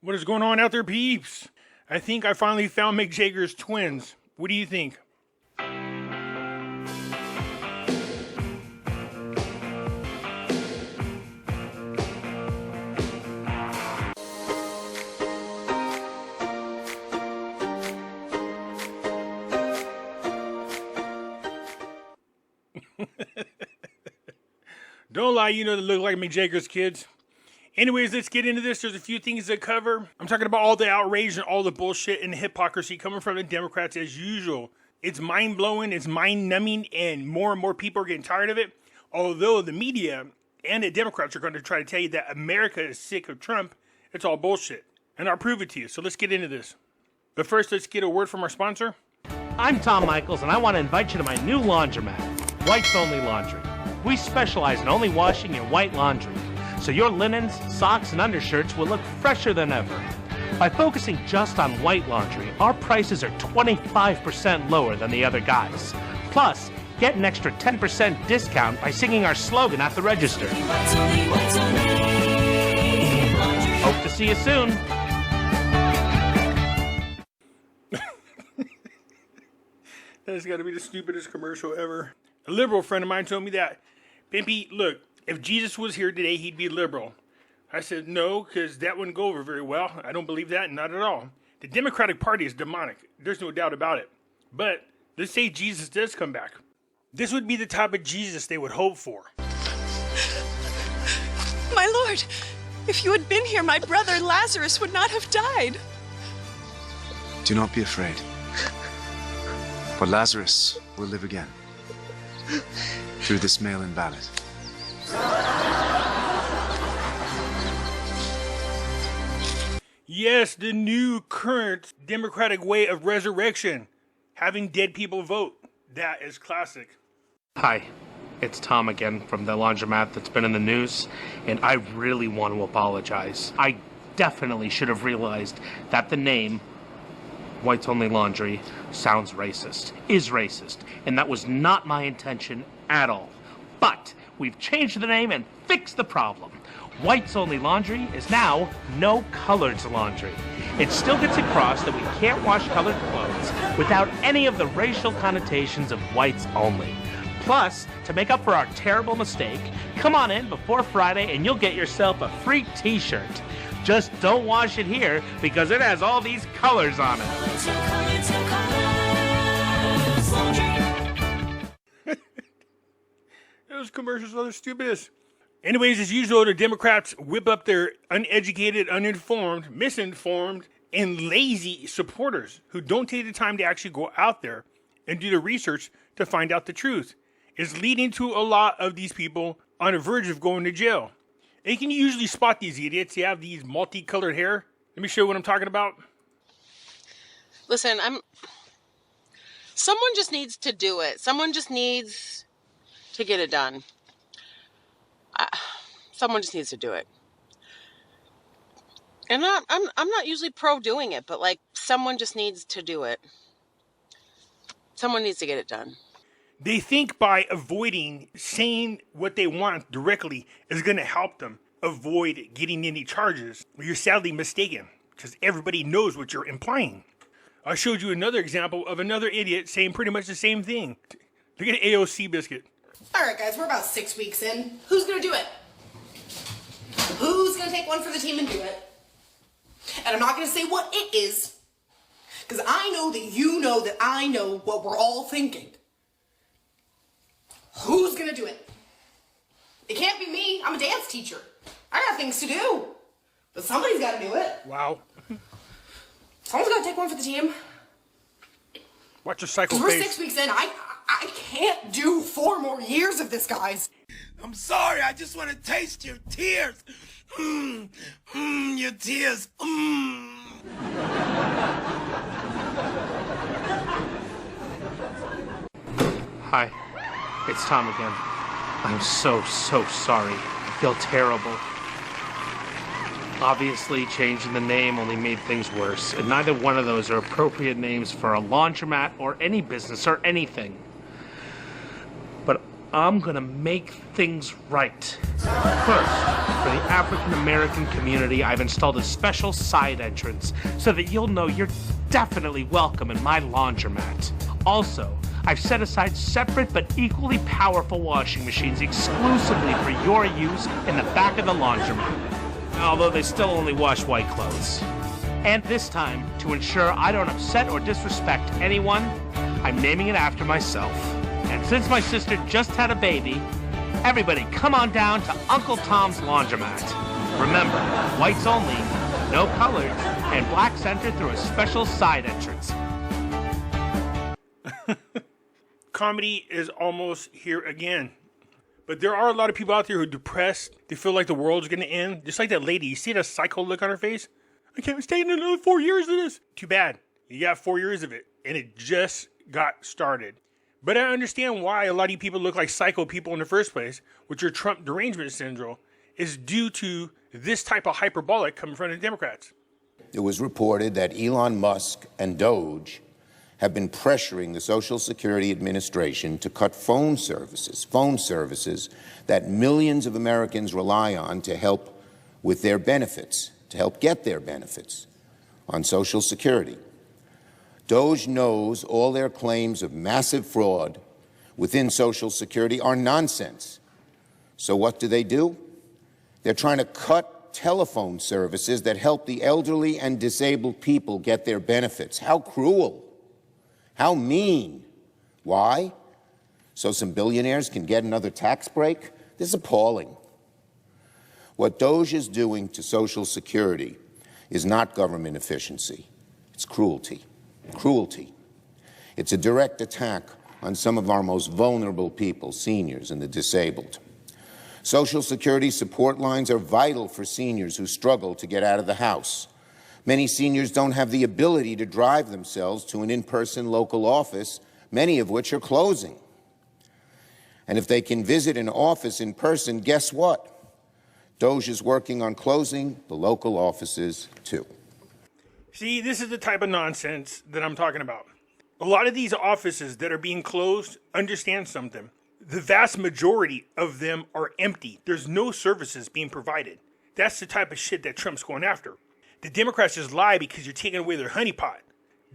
What is going on out there, peeps? I think I finally found Mick Jagger's twins. What do you think? Don't lie, you know they look like Mick Jagger's kids. Anyways, let's get into this. There's a few things to cover. I'm talking about all the outrage and all the bullshit and the hypocrisy coming from the Democrats as usual. It's mind-blowing, it's mind-numbing, and more people are getting tired of it. Although the media and the Democrats are going to try to tell you that America is sick of Trump, it's all bullshit. And I'll prove it to you. So let's get into this. But first, let's get a word from our sponsor. I'm Tom Michaels, and I want to invite you to my new laundromat, Whites Only Laundry. We specialize in only washing your white laundry, so your linens, socks, and undershirts will look fresher than ever. By focusing just on white laundry, our prices are 25% lower than the other guys. Plus, get an extra 10% discount by singing our slogan at the register. Hope to see you soon. That's got to be the stupidest commercial ever. A liberal friend of mine told me that, Pimpy, look, if Jesus was here today, he'd be liberal. I said, no, because that wouldn't go over very well. I don't believe that, not at all. The Democratic Party is demonic. There's no doubt about it. But let's say Jesus does come back. This would be the type of Jesus they would hope for. My Lord, if you had been here, my brother Lazarus would not have died. Do not be afraid. For Lazarus will live again through this mail-in ballot. Yes, the new current Democratic way of resurrection. Having dead people vote. That is classic. Hi, it's Tom again from the laundromat that's been in the news, and I really want to apologize. I definitely should have realized that the name Whites Only Laundry sounds racist, is racist, and that was not my intention at all. But we've changed the name and fixed the problem. Whites Only Laundry is now No Coloreds Laundry. It still gets across that we can't wash colored clothes without any of the racial connotations of whites only. Plus, to make up for our terrible mistake, come on in before Friday and you'll get yourself a free t-shirt. Just don't wash it here because it has all these colors on it. Those commercials are the stupidest. Anyways, as usual, the Democrats whip up their uneducated, uninformed, misinformed, and lazy supporters who don't take the time to actually go out there and do the research to find out the truth. It's leading to a lot of these people on the verge of going to jail. And you can usually spot these idiots. They have these multicolored hair. Let me show you what I'm talking about. Listen, someone just needs to do it. Someone just needs to get it done. Someone just needs to do it. And I'm not usually pro doing it, but like someone just needs to do it. Someone needs to get it done. They think by avoiding saying what they want directly is going to help them avoid getting any charges. Well, you're sadly mistaken because everybody knows what you're implying. I showed you another example of another idiot saying pretty much the same thing. Look at AOC Biscuit. All right, guys, we're about 6 weeks in. Who's going to do it? Who's going to take one for the team and do it? And I'm not going to say what it is, because I know that you know that I know what we're all thinking. Who's going to do it? It can't be me. I'm a dance teacher. I got things to do. But somebody's got to do it. Wow. Someone's got to take one for the team. Watch your cycle We're face. 6 weeks in. I can't do 4 more years of this, guys. I'm sorry, I just want to taste your tears. Your tears. Hi, it's Tom again. I'm so sorry. I feel terrible. Obviously, changing the name only made things worse, and neither one of those are appropriate names for a laundromat or any business or anything. But I'm gonna make things right. First, for the African American community, I've installed a special side entrance so that you'll know you're definitely welcome in my laundromat. Also, I've set aside separate but equally powerful washing machines exclusively for your use in the back of the laundromat, although they still only wash white clothes. And this time, to ensure I don't upset or disrespect anyone, I'm naming it after myself. And since my sister just had a baby, everybody come on down to Uncle Tom's Laundromat. Remember, whites only, no colors, and blacks enter through a special side entrance. Comedy is almost here again. But there are a lot of people out there who are depressed. They feel like the world's going to end. Just like that lady. You see that psycho look on her face? I can't stay in another 4 years of this. Too bad. You got 4 years of it. And it just got started. But I understand why a lot of you people look like psycho people in the first place, which your Trump derangement syndrome, is due to this type of hyperbolic coming from the Democrats. It was reported that Elon Musk and Doge have been pressuring the Social Security Administration to cut phone services that millions of Americans rely on to help with their benefits, to help get their benefits on Social Security. Doge knows all their claims of massive fraud within Social Security are nonsense. So what do? They're trying to cut telephone services that help the elderly and disabled people get their benefits. How cruel. How mean. Why? So some billionaires can get another tax break? This is appalling. What Doge is doing to Social Security is not government efficiency. It's cruelty. Cruelty. It's a direct attack on some of our most vulnerable people, seniors and the disabled. Social Security support lines are vital for seniors who struggle to get out of the house. Many seniors don't have the ability to drive themselves to an in-person local office, many of which are closing. And if they can visit an office in person, guess what? Doge is working on closing the local offices too. See, this is the type of nonsense that I'm talking about. A lot of these offices that are being closed, understand something. The vast majority of them are empty. There's no services being provided. That's the type of shit that Trump's going after. The Democrats just lie because you're taking away their honeypot.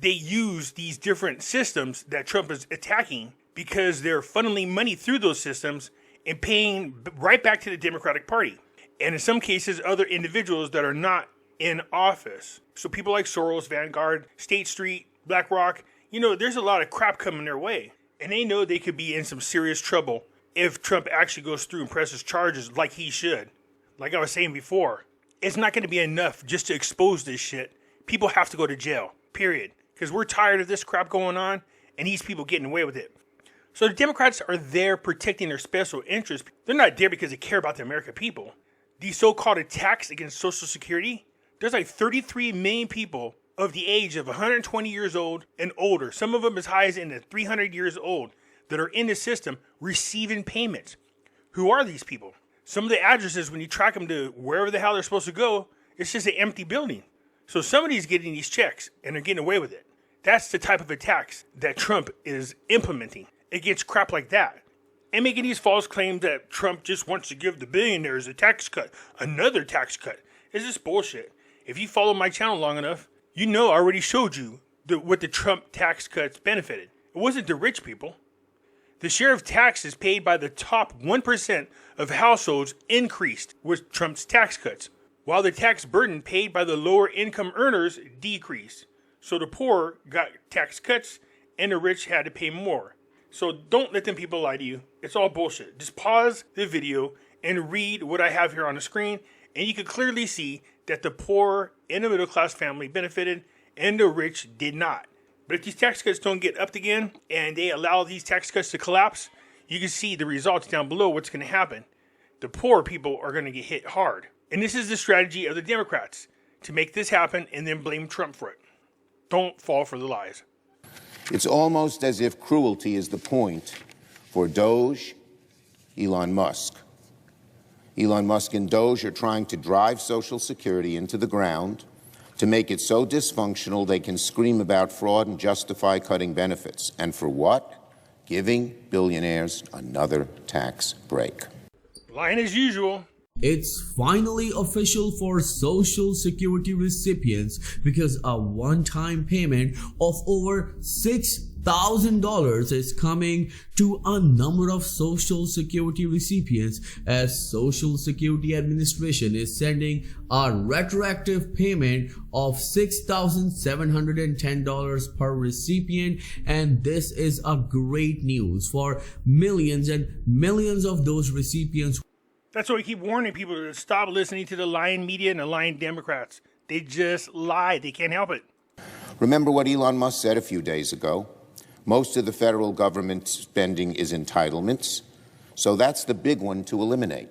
They use these different systems that Trump is attacking because they're funneling money through those systems and paying right back to the Democratic Party. And in some cases, other individuals that are not in office. So people like Soros, Vanguard, State Street, BlackRock, there's a lot of crap coming their way. And they know they could be in some serious trouble if Trump actually goes through and presses charges like he should. Like I was saying before, it's not going to be enough just to expose this shit. People have to go to jail, period. Because we're tired of this crap going on and these people getting away with it. So the Democrats are there protecting their special interests. They're not there because they care about the American people. These so-called attacks against Social Security, there's like 33 million people of the age of 120 years old and older, some of them as high as in the 300 years old, that are in the system receiving payments. Who are these people? Some of the addresses, when you track them to wherever the hell they're supposed to go, it's just an empty building. So somebody's getting these checks and they're getting away with it. That's the type of attacks that Trump is implementing against crap like that. And making these false claims that Trump just wants to give the billionaires a tax cut, another tax cut. It's just bullshit. If you follow my channel long enough, you know I already showed you what the Trump tax cuts benefited. It wasn't the rich people. The share of taxes paid by the top 1% of households increased with Trump's tax cuts, while the tax burden paid by the lower income earners decreased. So the poor got tax cuts and the rich had to pay more. So don't let them people lie to you. It's all bullshit. Just pause the video and read what I have here on the screen, and you can clearly see that the poor and the middle class family benefited and the rich did not. But if these tax cuts don't get upped again and they allow these tax cuts to collapse, you can see the results down below what's going to happen. The poor people are going to get hit hard. And this is the strategy of the Democrats, to make this happen and then blame Trump for it. Don't fall for the lies. It's almost as if cruelty is the point for Doge, Elon Musk. Elon Musk and Doge are trying to drive Social Security into the ground to make it so dysfunctional they can scream about fraud and justify cutting benefits. And for what? giving billionaires another tax break. Lying as usual. It's finally official for Social Security recipients because a one-time payment of over $6,000 is coming to a number of Social Security recipients, as Social Security Administration is sending a retroactive payment of $6,710 per recipient, and this is a great news for millions and millions of those recipients. That's why we keep warning people to stop listening to the lying media and the lying Democrats. They just lie. They can't help it. Remember what Elon Musk said a few days ago? Most of the federal government spending is entitlements, so that's the big one to eliminate.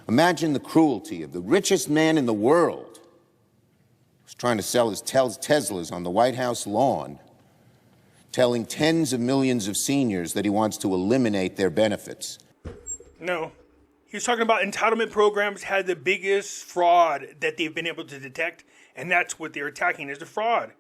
Imagine the cruelty of the richest man in the world who's trying to sell his Teslas on the White House lawn, telling tens of millions of seniors that he wants to eliminate their benefits. No. He was talking about entitlement programs had the biggest fraud that they've been able to detect, and that's what they're attacking is the fraud.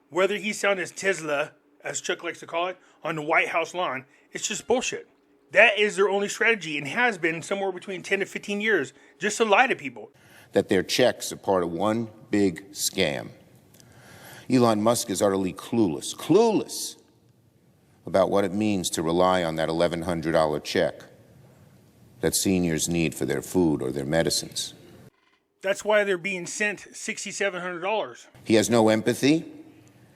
Whether he's selling his Tesla, as Chuck likes to call it, on the White House lawn, it's just bullshit. That is their only strategy and has been somewhere between 10 to 15 years, just to lie to people. That their checks are part of one big scam. Elon Musk is utterly clueless about what it means to rely on that $1,100 check that seniors need for their food or their medicines. That's why they're being sent $6,700. He has no empathy,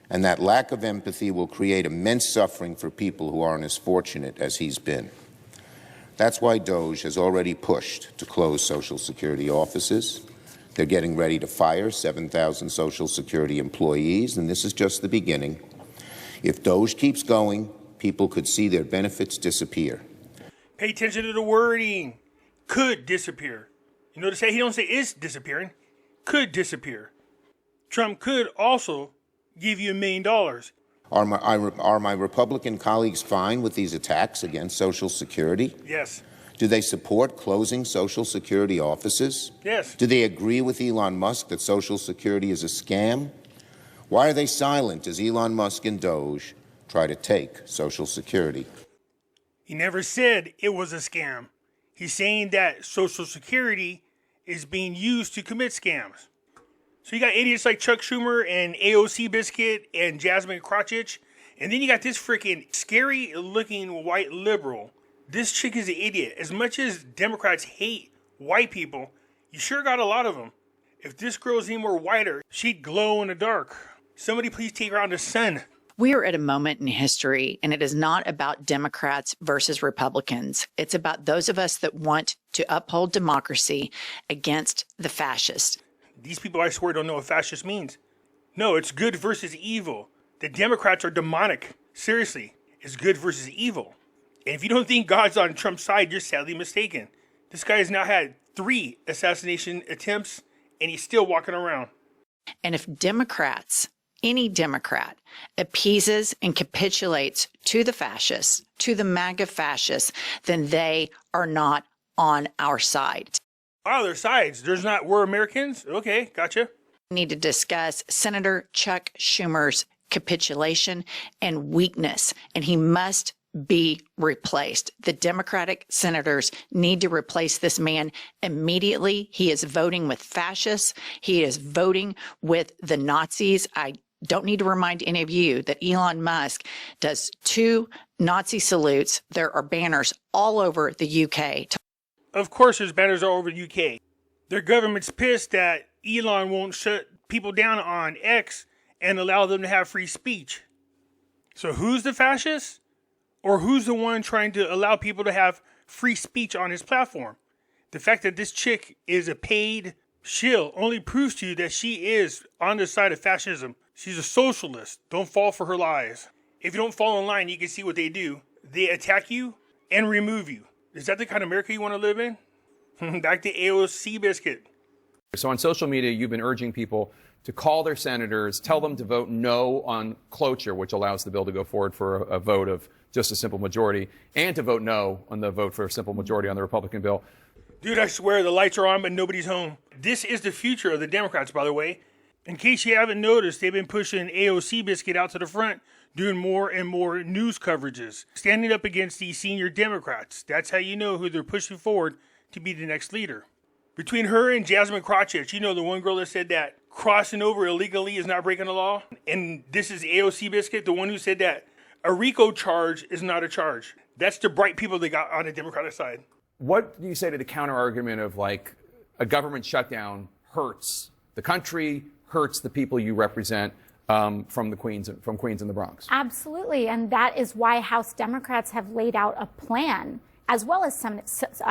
and that lack of empathy will create immense suffering for people who aren't as fortunate as he's been. That's why DOGE has already pushed to close Social Security offices. They're getting ready to fire 7,000 Social Security employees, and this is just the beginning. If DOGE keeps going, people could see their benefits disappear. Pay attention to the wording. Could disappear. You notice that he don't say is disappearing. Could disappear. Trump could also give you $1 million. Are my Republican colleagues fine with these attacks against Social Security? Yes. Do they support closing Social Security offices? Yes. Do they agree with Elon Musk that Social Security is a scam? Why are they silent as Elon Musk and DOGE try to take Social Security? He never said it was a scam. He's saying that Social Security is being used to commit scams. So you got idiots like Chuck Schumer and AOC Biscuit and Jasmine Crotchich. And then you got this freaking scary looking white liberal. This chick is an idiot. As much as Democrats hate white people, you sure got a lot of them. If this girl's any more whiter, she'd glow in the dark. Somebody please take her out in the sun. We are at a moment in history, and it is not about Democrats versus Republicans. It's about those of us that want to uphold democracy against the fascists. These people, I swear, don't know what fascist means. No, it's good versus evil. The Democrats are demonic. Seriously, it's good versus evil. And if you don't think God's on Trump's side, you're sadly mistaken. This guy has now had 3 assassination attempts, and he's still walking around. And if Democrats, any Democrat, appeases and capitulates to the fascists, to the MAGA fascists, then they are not on our side. Oh, their sides. We're Americans? Okay, gotcha. We need to discuss Senator Chuck Schumer's capitulation and weakness, and he must be replaced. The Democratic senators need to replace this man immediately. He is voting with fascists. He is voting with the Nazis. I don't need to remind any of you that Elon Musk does 2 Nazi salutes. There are banners all over the UK. Of course there's banners all over the UK. Their government's pissed that Elon won't shut people down on X and allow them to have free speech. So who's the fascist? Or who's the one trying to allow people to have free speech on his platform? The fact that this chick is a paid shill only proves to you that she is on the side of fascism. She's a socialist. Don't fall for her lies. If you don't fall in line, you can see what they do. They attack you and remove you. Is that the kind of America you want to live in? Back to AOC Biscuit. So on social media, you've been urging people to call their senators, tell them to vote no on cloture, which allows the bill to go forward for a vote of just a simple majority, and to vote no on the vote for a simple majority on the Republican bill. Dude, I swear the lights are on, but nobody's home. This is the future of the Democrats, by the way. In case you haven't noticed, they've been pushing AOC biscuit out to the front, doing more and more news coverages, standing up against these senior Democrats. That's how you know who they're pushing forward to be the next leader. Between her and Jasmine Crotchett, you know, the one girl that said that crossing over illegally is not breaking the law. And this is AOC biscuit, the one who said that a RICO charge is not a charge. That's the bright people they got on the Democratic side. What do you say to the counter argument of like a government shutdown hurts the country, hurts the people you represent from Queens and the Bronx? Absolutely. And that is why House Democrats have laid out a plan, as well as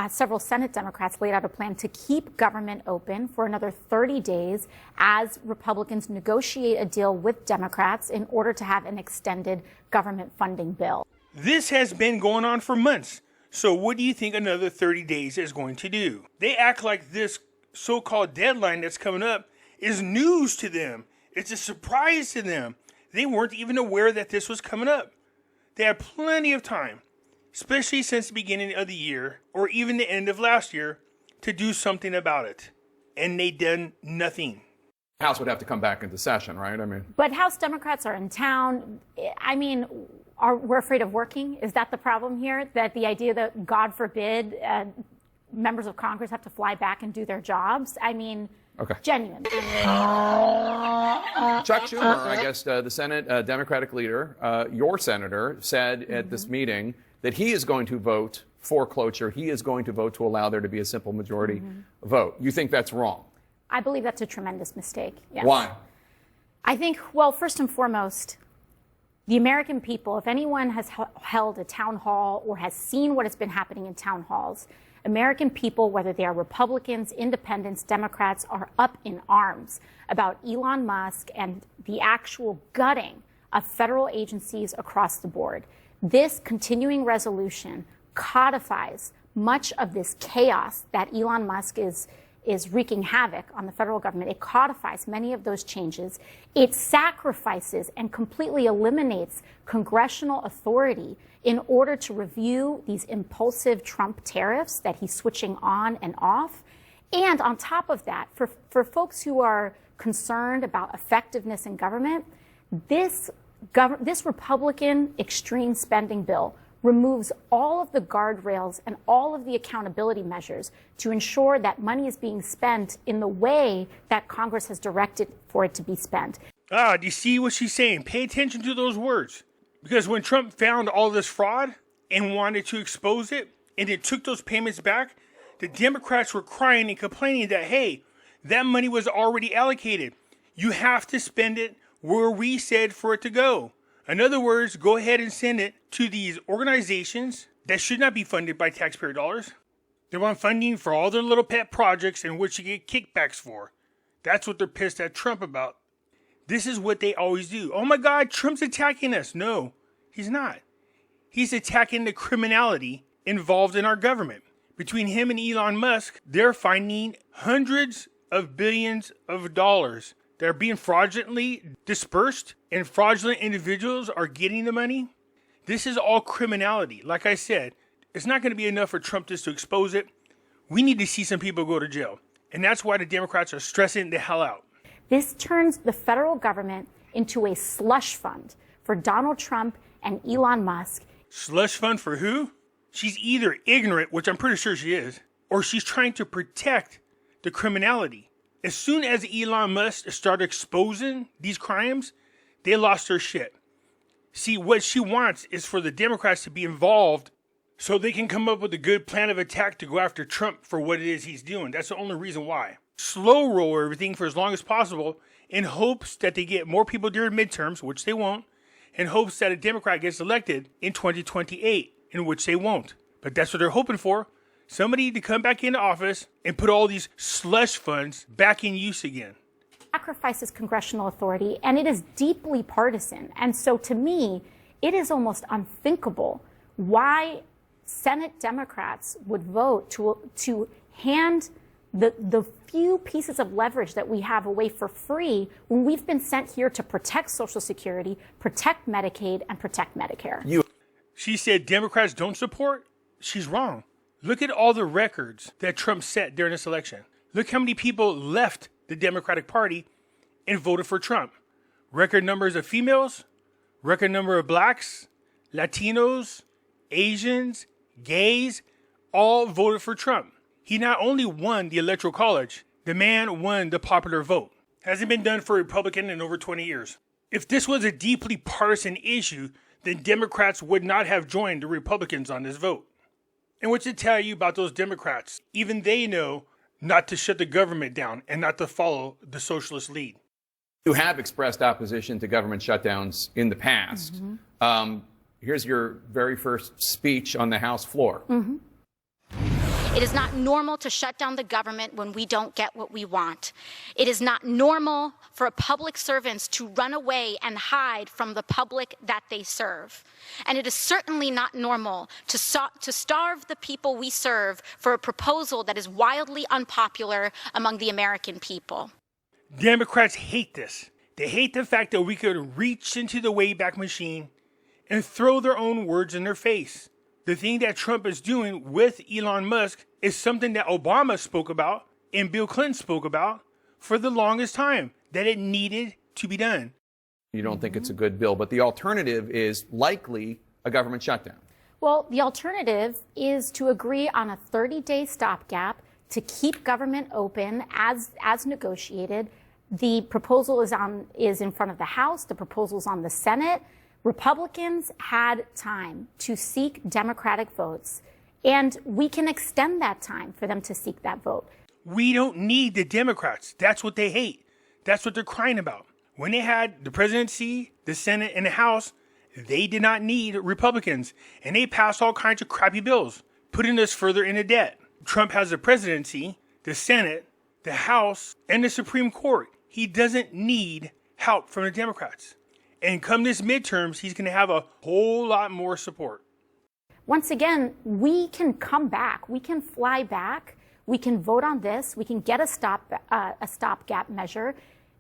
several Senate Democrats laid out a plan to keep government open for another 30 days as Republicans negotiate a deal with Democrats in order to have an extended government funding bill. This has been going on for months. So what do you think another 30 days is going to do? They act like this so-called deadline that's coming up is news to them. It's a surprise to them. They weren't even aware that this was coming up. They had plenty of time, especially since the beginning of the year or even the end of last year, to do something about it. And they done nothing. The House would have to come back into session, right? I mean, but House Democrats are in town. I mean, we're afraid of working? Is that the problem here? That the idea that, God forbid, members of Congress have to fly back and do their jobs? I mean, okay. Genuine. Chuck Schumer, I guess the Senate Democratic leader, your senator, said at this meeting that he is going to vote for cloture. He is going to vote to allow there to be a simple majority vote. You think that's wrong? I believe that's a tremendous mistake. Yes. Why? I think, well, first and foremost, the American people, if anyone has held a town hall or has seen what has been happening in town halls, American people, whether they are Republicans, independents, Democrats, are up in arms about Elon Musk and the actual gutting of federal agencies across the board. This continuing resolution codifies much of this chaos that Elon Musk is wreaking havoc on the federal government. It codifies many of those changes. It sacrifices and completely eliminates congressional authority in order to review these impulsive Trump tariffs that he's switching on and off. And on top of that, for folks who are concerned about effectiveness in government, this Republican extreme spending bill removes all of the guardrails and all of the accountability measures to ensure that money is being spent in the way that Congress has directed for it to be spent. Do you see what she's saying? Pay attention to those words. Because when Trump found all this fraud and wanted to expose it, and it took those payments back, the Democrats were crying and complaining that, hey, that money was already allocated. You have to spend it where we said for it to go. In other words, go ahead and send it to these organizations that should not be funded by taxpayer dollars. They want funding for all their little pet projects in which you get kickbacks for. That's what they're pissed at Trump about. This is what they always do. Oh my God, Trump's attacking us. No, he's not. He's attacking the criminality involved in our government. Between him and Elon Musk, they're finding hundreds of billions of dollars that are being fraudulently dispersed, and fraudulent individuals are getting the money. This is all criminality. Like I said, it's not going to be enough for Trump just to expose it. We need to see some people go to jail. And that's why the Democrats are stressing the hell out. This turns the federal government into a slush fund for Donald Trump and Elon Musk. Slush fund for who? She's either ignorant, which I'm pretty sure she is, or she's trying to protect the criminality. As soon as Elon Musk started exposing these crimes, they lost their shit. See, what she wants is for the Democrats to be involved so they can come up with a good plan of attack to go after Trump for what it is he's doing. That's the only reason why. Slow roll everything for as long as possible in hopes that they get more people during midterms, which they won't, in hopes that a Democrat gets elected in 2028, in which they won't. But that's what they're hoping for. Somebody to come back into office and put all these slush funds back in use again. Sacrifices congressional authority, and it is deeply partisan. And so to me, it is almost unthinkable why Senate Democrats would vote to hand the few pieces of leverage that we have away for free when we've been sent here to protect Social Security, protect Medicaid, and protect Medicare. She said Democrats don't support? She's wrong. Look at all the records that Trump set during this election. Look how many people left the Democratic Party and voted for Trump. Record numbers of females, record number of blacks, Latinos, Asians, gays, all voted for Trump. He not only won the Electoral College, the man won the popular vote. Hasn't been done for a Republican in over 20 years. If this was a deeply partisan issue, then Democrats would not have joined the Republicans on this vote. And what to tell you about those Democrats? Even they know not to shut the government down and not to follow the socialist lead. You have expressed opposition to government shutdowns in the past. Here's your very first speech on the House floor. It is not normal to shut down the government when we don't get what we want. It is not normal for public servants to run away and hide from the public that they serve. And it is certainly not normal to starve the people we serve for a proposal that is wildly unpopular among the American people. Democrats hate this. They hate the fact that we could reach into the Wayback Machine and throw their own words in their face. The thing that Trump is doing with Elon Musk is something that Obama spoke about and Bill Clinton spoke about for the longest time, that it needed to be done. You don't think it's a good bill, but the alternative is likely a government shutdown. Well, the alternative is to agree on a 30-day stopgap to keep government open as negotiated. The proposal is in front of the House. The proposal's on the Senate. Republicans had time to seek Democratic votes, and we can extend that time for them to seek that vote. We don't need the Democrats. That's what they hate. That's what they're crying about. When they had the presidency, the Senate, and the House, they did not need Republicans, and they passed all kinds of crappy bills, putting us further into debt. Trump has the presidency, the Senate, the House, and the Supreme Court. He doesn't need help from the Democrats. And come this midterms, he's going to have a whole lot more support. Once again, we can come back. We can fly back. We can vote on this. We can get a stopgap measure,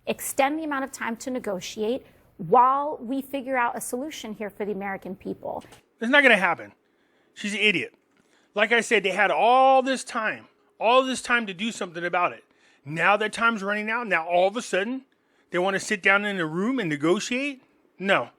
extend the amount of time to negotiate while we figure out a solution here for the American people. It's not going to happen. She's an idiot. Like I said, they had all this time to do something about it. Now that time's running out. Now all of a sudden, they want to sit down in a room and negotiate? No.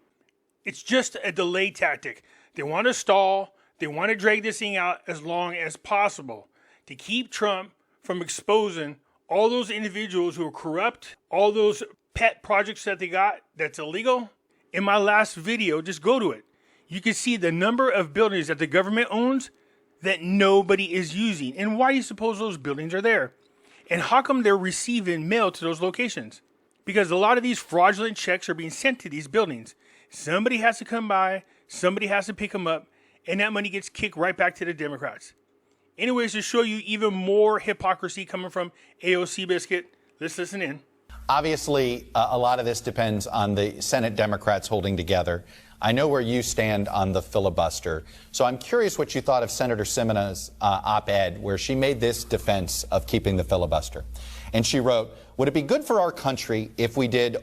It's just a delay tactic. They want to stall. They want to drag this thing out as long as possible to keep Trump from exposing all those individuals who are corrupt, all those pet projects that they got that's illegal. In my last video, just go to it. You can see the number of buildings that the government owns that nobody is using. And why do you suppose those buildings are there? And how come they're receiving mail to those locations? Because a lot of these fraudulent checks are being sent to these buildings. Somebody has to come by, somebody has to pick them up, and that money gets kicked right back to the Democrats. Anyways, to show you even more hypocrisy coming from AOC Biscuit, let's listen in. Obviously, a lot of this depends on the Senate Democrats holding together. I know where you stand on the filibuster. So I'm curious what you thought of Senator Simena's op-ed where she made this defense of keeping the filibuster. And she wrote, would it be good for our country if we did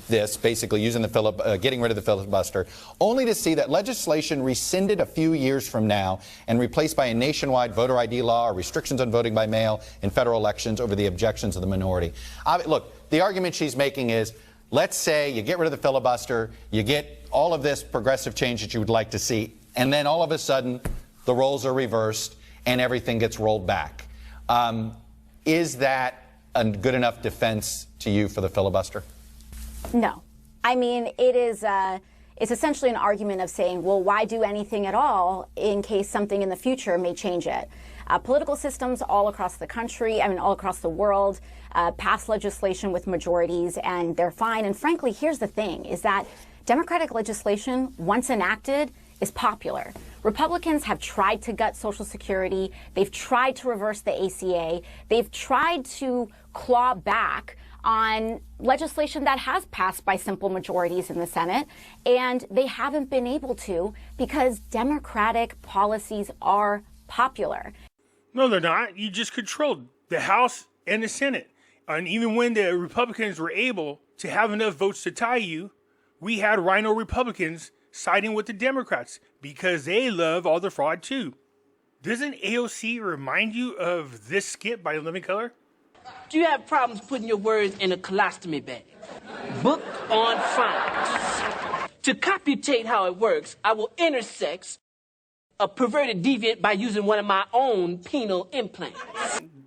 this, basically using the getting rid of the filibuster, only to see that legislation rescinded a few years from now and replaced by a nationwide voter ID law or restrictions on voting by mail in federal elections over the objections of the minority? Look, the argument she's making is, let's say you get rid of the filibuster, you get all of this progressive change that you would like to see, and then all of a sudden the roles are reversed and everything gets rolled back. Is that a good enough defense to you for the filibuster? No. I mean, it's essentially an argument of saying, well, why do anything at all in case something in the future may change it? Political systems all across the country, all across the world, pass legislation with majorities, and they're fine. And frankly, here's the thing, is that Democratic legislation, once enacted, is popular. Republicans have tried to gut Social Security. They've tried to reverse the ACA. They've tried to claw back on legislation that has passed by simple majorities in the Senate, and they haven't been able to because Democratic policies are popular. No, they're not. You just controlled the House and the Senate. And even when the Republicans were able to have enough votes to tie you, we had rhino Republicans siding with the Democrats because they love all the fraud too. Doesn't AOC remind you of this skit by Living Color? Do you have problems putting your words in a colostomy bag? Book on phonics. To computate how it works, I will intersex a perverted deviant by using one of my own penile implants.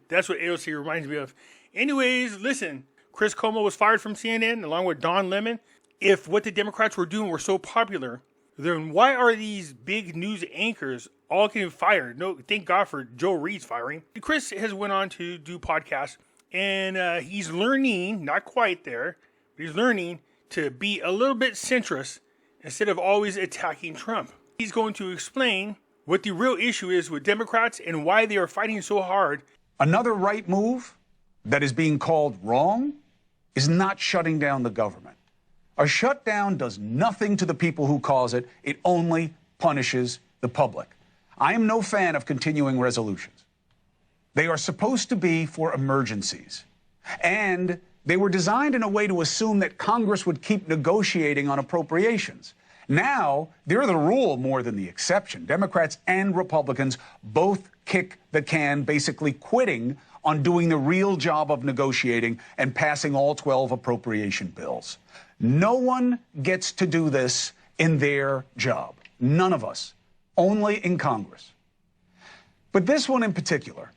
That's what AOC reminds me of. Anyways, listen, Chris Cuomo was fired from CNN along with Don Lemon. If what the Democrats were doing were so popular, then why are these big news anchors all getting fired? No, thank God for Joe Reed's firing. Chris has went on to do podcasts, and he's learning, not quite there, but he's learning to be a little bit centrist instead of always attacking Trump. He's going to explain what the real issue is with Democrats and why they are fighting so hard. Another right move that is being called wrong is not shutting down the government. A shutdown does nothing to the people who cause it. It only punishes the public. I am no fan of continuing resolutions. They are supposed to be for emergencies. And they were designed in a way to assume that Congress would keep negotiating on appropriations. Now, they're the rule more than the exception. Democrats and Republicans both kick the can, basically quitting on doing the real job of negotiating and passing all 12 appropriation bills. No one gets to do this in their job. None of us. Only in Congress. But this one in particular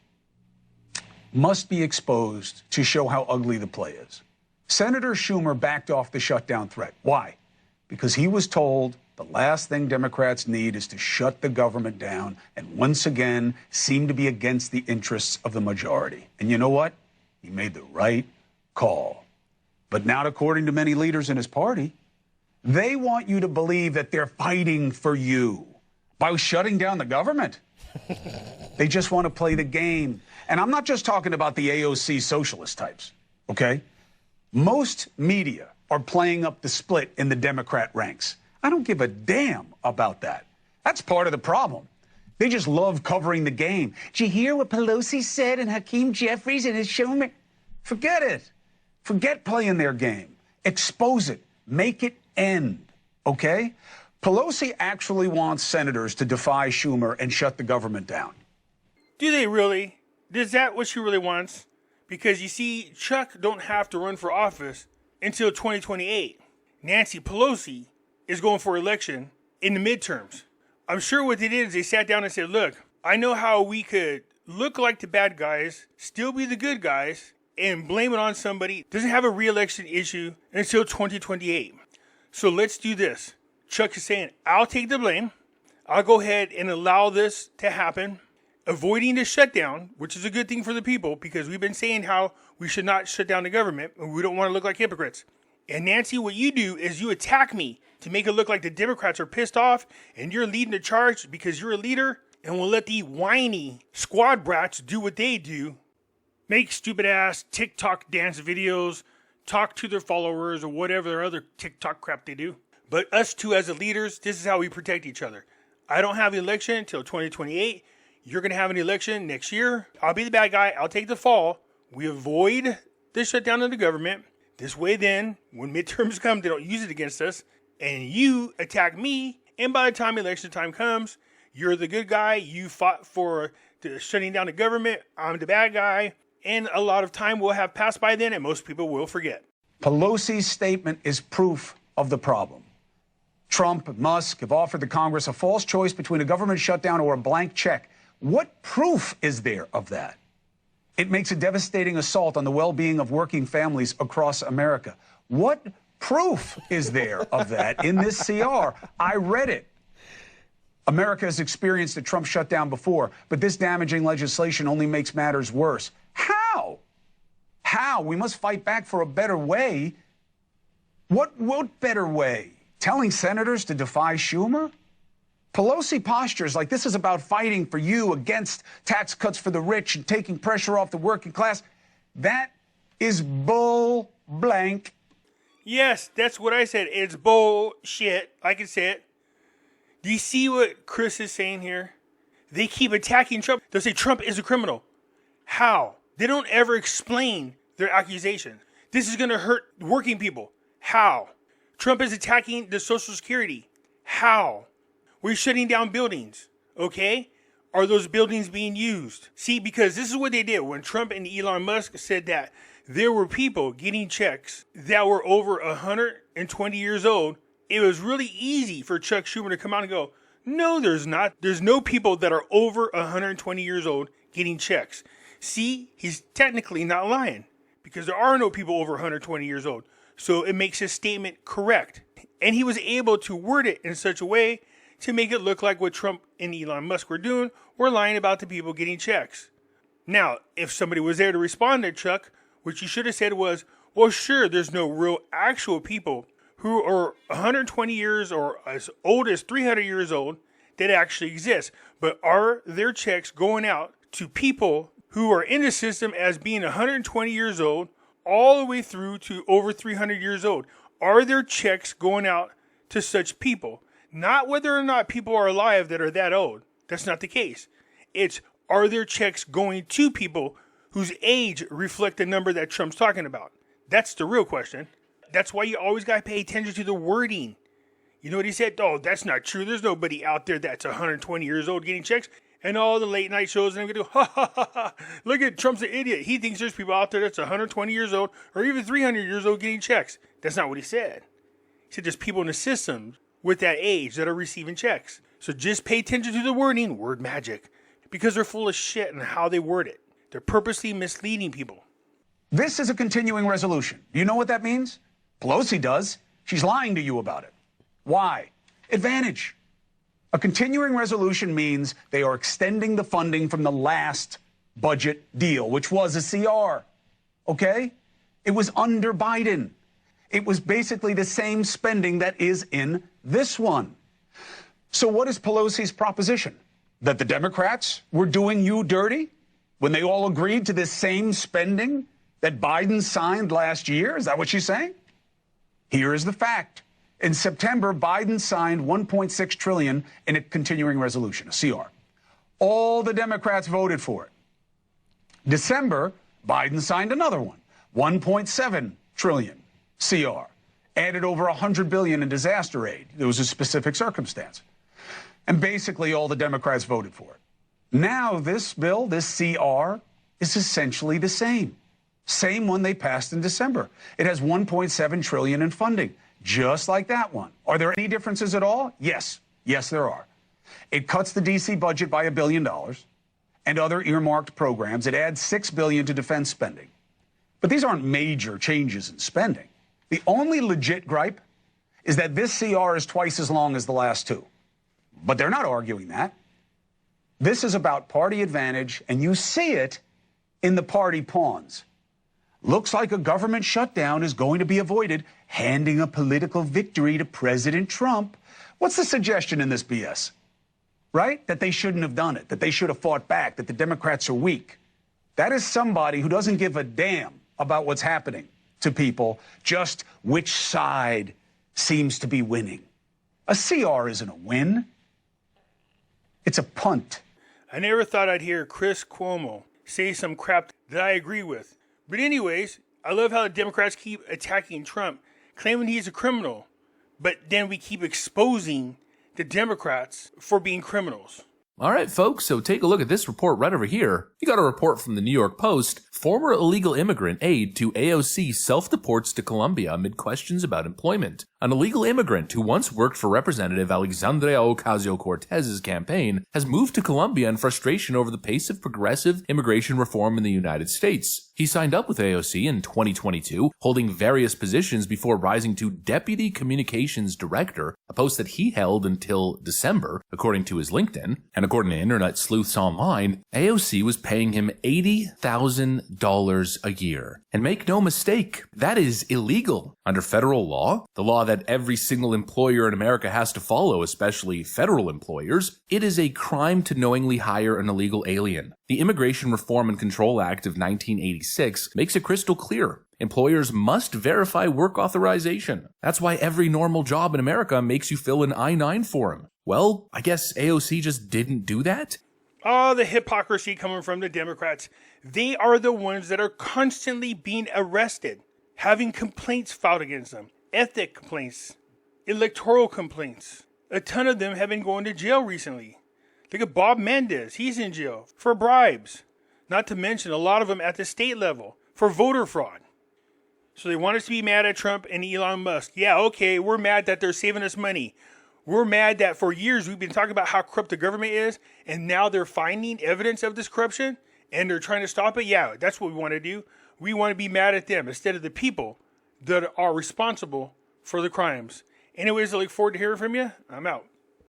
must be exposed to show how ugly the play is. Senator Schumer backed off the shutdown threat. Why? Because he was told the last thing Democrats need is to shut the government down and once again seem to be against the interests of the majority. And you know what? He made the right call. But not according to many leaders in his party. They want you to believe that they're fighting for you by shutting down the government. They just want to play the game. And I'm not just talking about the AOC socialist types, okay? Most media are playing up the split in the Democrat ranks. I don't give a damn about that. That's part of the problem. They just love covering the game. Did you hear what Pelosi said and Hakeem Jeffries and his Schumer? Forget it. Forget playing their game. Expose it. Make it end, okay? Pelosi actually wants senators to defy Schumer and shut the government down. Do they really? Is that what she really wants? Because you see, Chuck don't have to run for office until 2028. Nancy Pelosi is going for election in the midterms. I'm sure what they did is they sat down and said, look, I know how we could look like the bad guys, still be the good guys, and blame it on somebody. Doesn't have a re-election issue until 2028. So let's do this. Chuck is saying, I'll take the blame. I'll go ahead and allow this to happen. Avoiding the shutdown, which is a good thing for the people, because we've been saying how we should not shut down the government, and we don't want to look like hypocrites. And Nancy, what you do is you attack me to make it look like the Democrats are pissed off, and you're leading the charge because you're a leader, and we'll let the whiny squad brats do what they do. Make stupid-ass TikTok dance videos, talk to their followers, or whatever their other TikTok crap they do. But us two as the leaders, this is how we protect each other. I don't have an election until 2028. You're going to have an election next year. I'll be the bad guy. I'll take the fall. We avoid the shutdown of the government. This way then, when midterms come, they don't use it against us. And you attack me. And by the time election time comes, you're the good guy. You fought for the shutting down the government. I'm the bad guy. And a lot of time will have passed by then, and most people will forget. Pelosi's statement is proof of the problem. Trump and Musk have offered the Congress a false choice between a government shutdown or a blank check. What proof is there of that? It makes a devastating assault on the well-being of working families across America. What proof is there of that in this CR? I read it. America has experienced a Trump shutdown before, but this damaging legislation only makes matters worse. How? How? We must fight back for a better way. What better way? Telling senators to defy Schumer? Pelosi postures like this is about fighting for you against tax cuts for the rich and taking pressure off the working class. That is bull blank. Yes, that's what I said. It's bullshit. I can say it. Do you see what Chris is saying here? They keep attacking Trump. They'll say Trump is a criminal. How? They don't ever explain their accusation. This is going to hurt working people. How? Trump is attacking the Social Security. How? We're shutting down buildings. Okay? are those buildings being used? See, because this is what they did when Trump and Elon Musk said that there were people getting checks that were over 120 years old. It was really easy for Chuck Schumer to come out and go, no, there's not. There's no people that are over 120 years old getting checks. See, he's technically not lying because there are no people over 120 years old. So it makes his statement correct. And he was able to word it in such a way to make it look like what Trump and Elon Musk were doing, were lying about the people getting checks. Now, if somebody was there to respond to Chuck, what you should have said was, well, sure, there's no real actual people who are 120 years or as old as 300 years old that actually exist. But are their checks going out to people who are in the system as being 120 years old all the way through to over 300 years old? Are there checks going out to such people? Not whether or not people are alive that are that old. That's not the case. It's, are there checks going to people whose age reflect the number that Trump's talking about? That's the real question. That's why you always got to pay attention to the wording. You know what he said? Oh, that's not true. There's nobody out there that's 120 years old getting checks. And all the late night shows, and I'm going to go, ha, ha, ha, ha. Look at Trump's an idiot. He thinks there's people out there that's 120 years old or even 300 years old getting checks. That's not what he said. He said there's people in the system with that age that are receiving checks. So just pay attention to the wording, word magic, because they're full of shit in how they word it. They're purposely misleading people. This is a continuing resolution. Do you know what that means? Pelosi does. She's lying to you about it. Why? Advantage. A continuing resolution means they are extending the funding from the last budget deal, which was a CR. Okay? It was under Biden. It was basically the same spending that is in this one. So what is Pelosi's proposition? That the Democrats were doing you dirty when they all agreed to this same spending that Biden signed last year? Is that what she's saying? Here is the fact. In September, Biden signed $1.6 trillion in a continuing resolution, a CR. All the Democrats voted for it. December, Biden signed another one, $1.7 trillion CR. Added over $100 billion in disaster aid. There was a specific circumstance. And basically all the Democrats voted for it. Now this bill, this CR, is essentially the same. Same one they passed in December. It has $1.7 trillion in funding, just like that one. Are there any differences at all? Yes. Yes, there are. It cuts the D.C. budget by $1 billion and other earmarked programs. It adds $6 billion to defense spending. But these aren't major changes in spending. The only legit gripe is that this CR is twice as long as the last two. But they're not arguing that. This is about party advantage, and you see it in the party pawns. Looks like a government shutdown is going to be avoided, handing a political victory to President Trump. What's the suggestion in this BS? Right? That they shouldn't have done it, that they should have fought back, that the Democrats are weak. That is somebody who doesn't give a damn about what's happening to people, just which side seems to be winning. A CR isn't a win. It's a punt. I never thought I'd hear Chris Cuomo say some crap that I agree with. But anyways, I love how the Democrats keep attacking Trump, claiming he's a criminal. But then we keep exposing the Democrats for being criminals. All right, folks, so take a look at this report right over here. You got a report from the New York Post. Former illegal immigrant aide to AOC self-deports to Colombia amid questions about employment. An illegal immigrant who once worked for Representative Alexandria Ocasio-Cortez's campaign has moved to Colombia in frustration over the pace of progressive immigration reform in the United States. He signed up with AOC in 2022, holding various positions before rising to Deputy Communications Director, a post that he held until December, according to his LinkedIn. And according to Internet Sleuths Online, AOC was paying him $80,000 a year. And make no mistake, that is illegal. Under federal law, the law that every single employer in America has to follow, especially federal employers, it is a crime to knowingly hire an illegal alien. The Immigration Reform and Control Act of 1986 makes it crystal clear. Employers must verify work authorization. That's why every normal job in America makes you fill an I-9 form. Well, I guess AOC just didn't do that? Oh, the hypocrisy coming from the Democrats. They are the ones that are constantly being arrested, having complaints filed against them, ethic complaints, electoral complaints. A ton of them have been going to jail recently. Think of Bob Mendes. He's in jail for bribes. Not to mention a lot of them at the state level for voter fraud. So they want us to be mad at Trump and Elon Musk. Yeah, okay, we're mad that they're saving us money. We're mad that for years we've been talking about how corrupt the government is, and now they're finding evidence of this corruption, and they're trying to stop it. Yeah, that's what we want to do. We want to be mad at them instead of the people that are responsible for the crimes. Anyways, I look forward to hearing from you. I'm out.